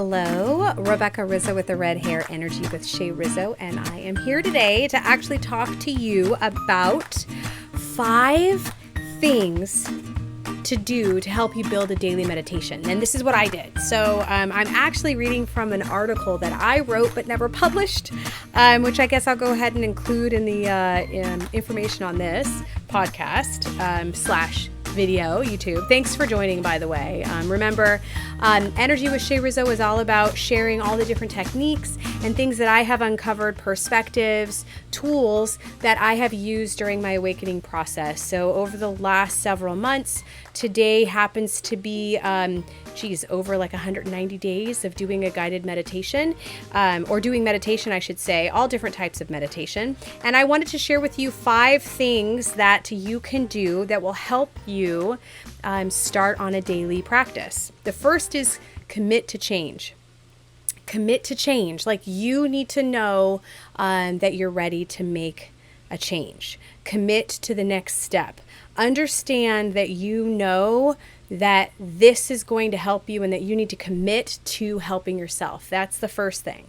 Hello, Rebecca Rizzo with the Red Hair Energy with Shay Rizzo, and I am here today to actually talk to you about 5 things to do to help you build a daily meditation. And this is what I did. So I'm actually reading from an article that I wrote but never published, which I guess I'll go ahead and include in the information on this podcast / video, YouTube. Thanks for joining, by the way. Remember, Energy with Shay Rizzo is all about sharing all the different techniques and things that I have uncovered, perspectives, tools that I have used during my awakening process. So over the last several months, today happens to be, over like 190 days of doing a guided meditation, or doing meditation, I should say, all different types of meditation. And I wanted to share with you 5 things that you can do that will help you start on a daily practice. The first is commit to change. Commit to change. Like, you need to know that you're ready to make a change. Commit to the next step. Understand that you know that this is going to help you and that you need to commit to helping yourself. That's the first thing.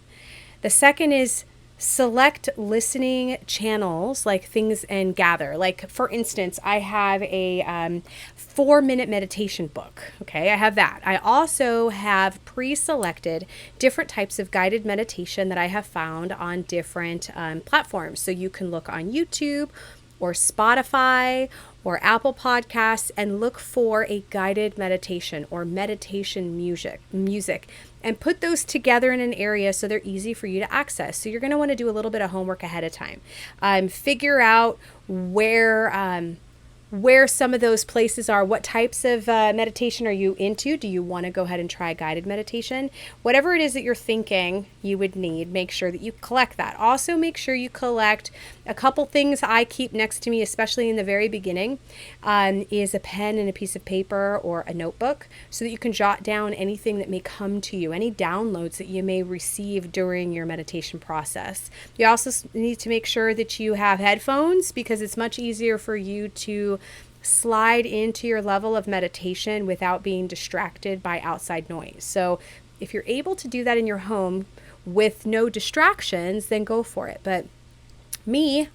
The second is select listening channels, like things, and gather. Like, for instance, I have a 4-minute meditation book. Okay, I have that. I also have pre-selected different types of guided meditation that I have found on different platforms. So you can look on YouTube or Spotify or Apple Podcasts and look for a guided meditation or meditation music and put those together in an area so they're easy for you to access. So you're going to want to do a little bit of homework ahead of time. Figure out where some of those places are. What types of meditation are you into? Do you want to go ahead and try guided meditation? Whatever it is that you're thinking you would need, make sure that you collect that. Also, make sure you collect a couple things I keep next to me, especially in the very beginning, is a pen and a piece of paper or a notebook, so that you can jot down anything that may come to you, any downloads that you may receive during your meditation process. You also need to make sure that you have headphones, because it's much easier for you to slide into your level of meditation without being distracted by outside noise. So if you're able to do that in your home with no distractions, then go for it. But me,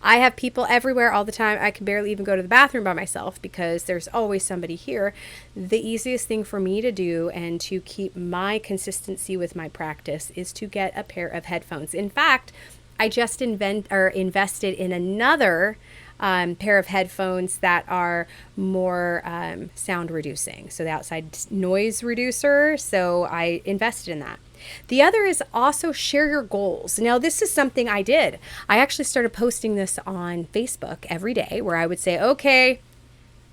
I have people everywhere all the time. I can barely even go to the bathroom by myself because there's always somebody here. The easiest thing for me to do and to keep my consistency with my practice is to get a pair of headphones. In fact, I just invested in another pair of headphones that are more sound reducing, so the outside noise reducer. So I invested in that. The other is also share your goals. Now, this is something I did. I actually started posting this on Facebook every day, where I would say, okay,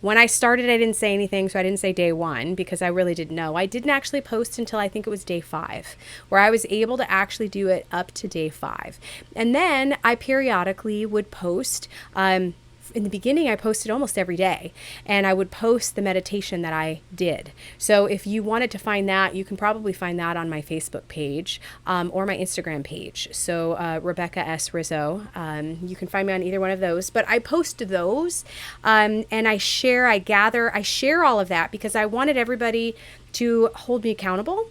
when I started, I didn't say anything, so I didn't say day 1 because I really didn't know. I didn't actually post until I think it was day 5, where I was able to actually do it up to day 5. And then I periodically would post. In the beginning, I posted almost every day, and I would post the meditation that I did. So if you wanted to find that, you can probably find that on my Facebook page or my Instagram page. So Rebecca S. Rizzo. You can find me on either one of those. But I post those, and I share all of that because I wanted everybody to hold me accountable.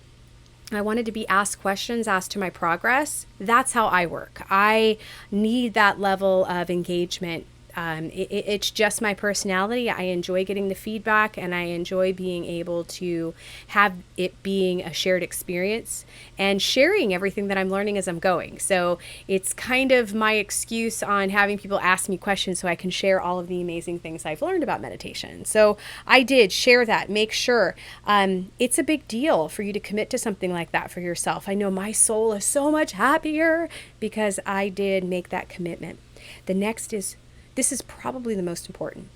I wanted to be asked questions, asked to my progress. That's how I work. I need that level of engagement. It's just my personality. I enjoy getting the feedback, and I enjoy being able to have it being a shared experience and sharing everything that I'm learning as I'm going. So it's kind of my excuse on having people ask me questions so I can share all of the amazing things I've learned about meditation. So I did share that. Make sure it's a big deal for you to commit to something like that for yourself. I know my soul is so much happier because I did make that commitment. The next is, this is probably the most important.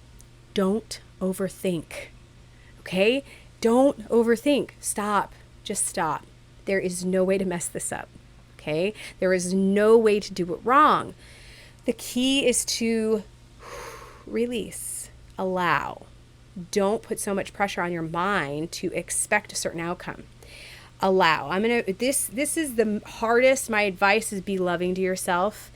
Don't overthink. Okay? Don't overthink. Stop. Just stop. There is no way to mess this up. Okay? There is no way to do it wrong. The key is to release, allow. Don't put so much pressure on your mind to expect a certain outcome. Allow. This is the hardest. My advice is be loving to yourself.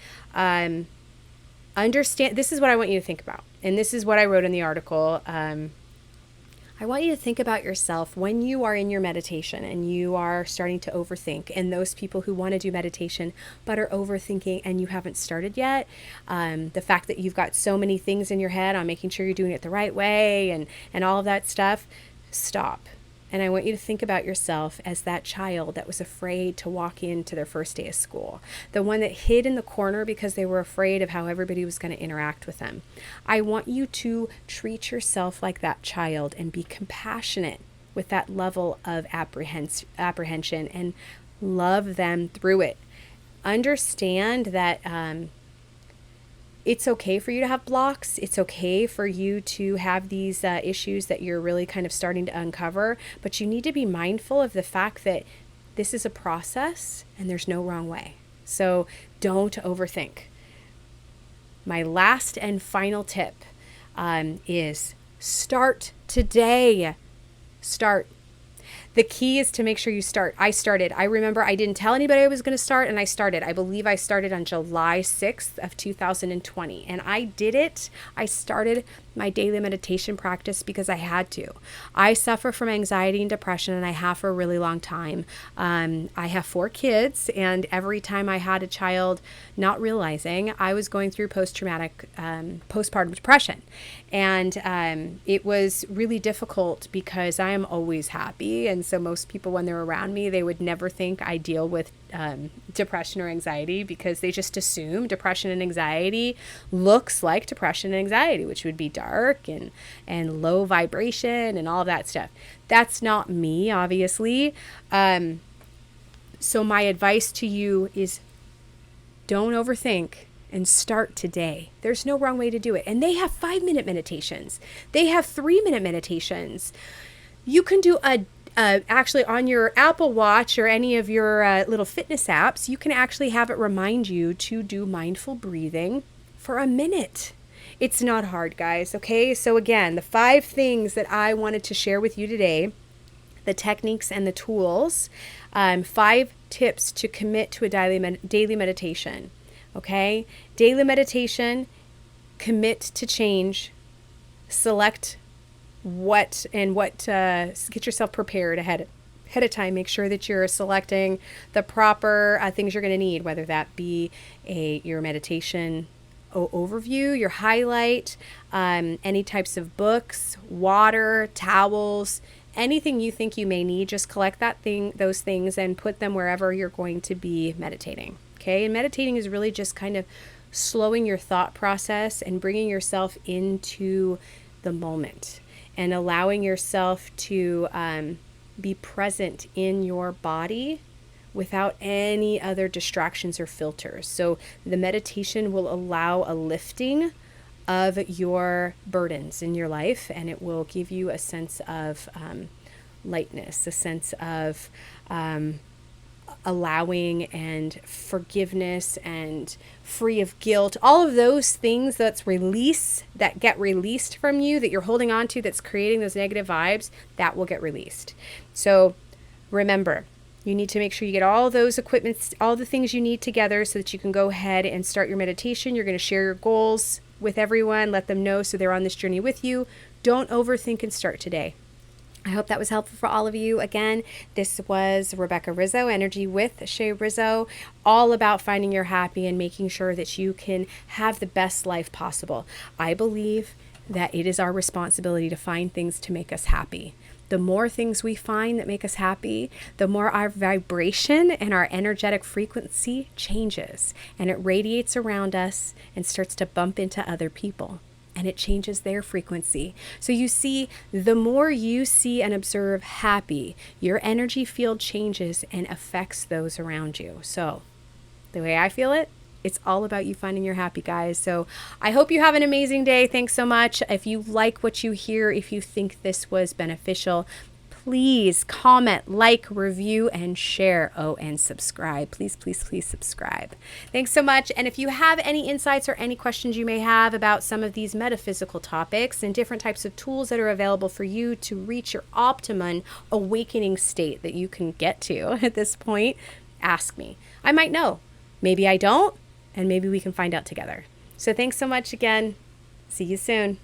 Understand, this is what I want you to think about. And this is what I wrote in the article. I want you to think about yourself when you are in your meditation and you are starting to overthink, and those people who want to do meditation but are overthinking and you haven't started yet. The fact that you've got so many things in your head on making sure you're doing it the right way and all of that stuff, stop. And I want you to think about yourself as that child that was afraid to walk into their first day of school, the one that hid in the corner because they were afraid of how everybody was going to interact with them. I want you to treat yourself like that child and be compassionate with that level of apprehension and love them through it. Understand that it's okay for you to have blocks. It's okay for you to have these issues that you're really kind of starting to uncover, but you need to be mindful of the fact that this is a process and there's no wrong way. So don't overthink. My last and final tip is start today. Start. The key is to make sure you start. I started. I remember I didn't tell anybody I was going to start, and I started. I believe I started on July 6th of 2020, and I did it. I started my daily meditation practice because I had to. I suffer from anxiety and depression, and I have for a really long time. I have 4 kids, and every time I had a child, not realizing I was going through postpartum depression. And it was really difficult because I am always happy. And so most people, when they're around me, they would never think I deal with depression or anxiety because they just assume depression and anxiety looks like depression and anxiety, which would be dark and low vibration and all of that stuff. That's not me, obviously. So my advice to you is don't overthink and start today. There's no wrong way to do it. And they have 5-minute meditations. They have 3-minute meditations. You can do actually on your Apple Watch or any of your little fitness apps, you can actually have it remind you to do mindful breathing for a minute. It's not hard, guys. Okay. So again, the 5 things that I wanted to share with you today, the techniques and the tools, 5 tips to commit to a daily meditation. Okay. Daily meditation, commit to change, select get yourself prepared ahead of time. Make sure that you're selecting the proper things you're going to need, whether that be your meditation overview, your highlight, any types of books, water, towels, anything you think you may need. Just collect those things and put them wherever you're going to be meditating. Okay. And meditating is really just kind of slowing your thought process and bringing yourself into the moment and allowing yourself to be present in your body without any other distractions or filters. So the meditation will allow a lifting of your burdens in your life, and it will give you a sense of lightness, a sense of allowing and forgiveness and free of guilt, all of those things that get released from you that you're holding on to, that's creating those negative vibes, that will get released. So remember, you need to make sure you get all those equipments, all the things you need together so that you can go ahead and start your meditation. You're going to share your goals with everyone, let them know so they're on this journey with you. Don't overthink and start today. I hope that was helpful for all of you. Again, this was Rebecca Rizzo, Energy with Shay Rizzo, all about finding your happy and making sure that you can have the best life possible. I believe that it is our responsibility to find things to make us happy. The more things we find that make us happy, the more our vibration and our energetic frequency changes, and it radiates around us and starts to bump into other people, and it changes their frequency. So you see, the more you see and observe happy, your energy field changes and affects those around you. So the way I feel it, it's all about you finding your happy, guys. So I hope you have an amazing day. Thanks so much. If you like what you hear, if you think this was beneficial, please comment, like, review, and share. Oh, and subscribe. Please, please, please subscribe. Thanks so much. And if you have any insights or any questions you may have about some of these metaphysical topics and different types of tools that are available for you to reach your optimum awakening state that you can get to at this point, ask me. I might know. Maybe I don't, and maybe we can find out together. So thanks so much again. See you soon.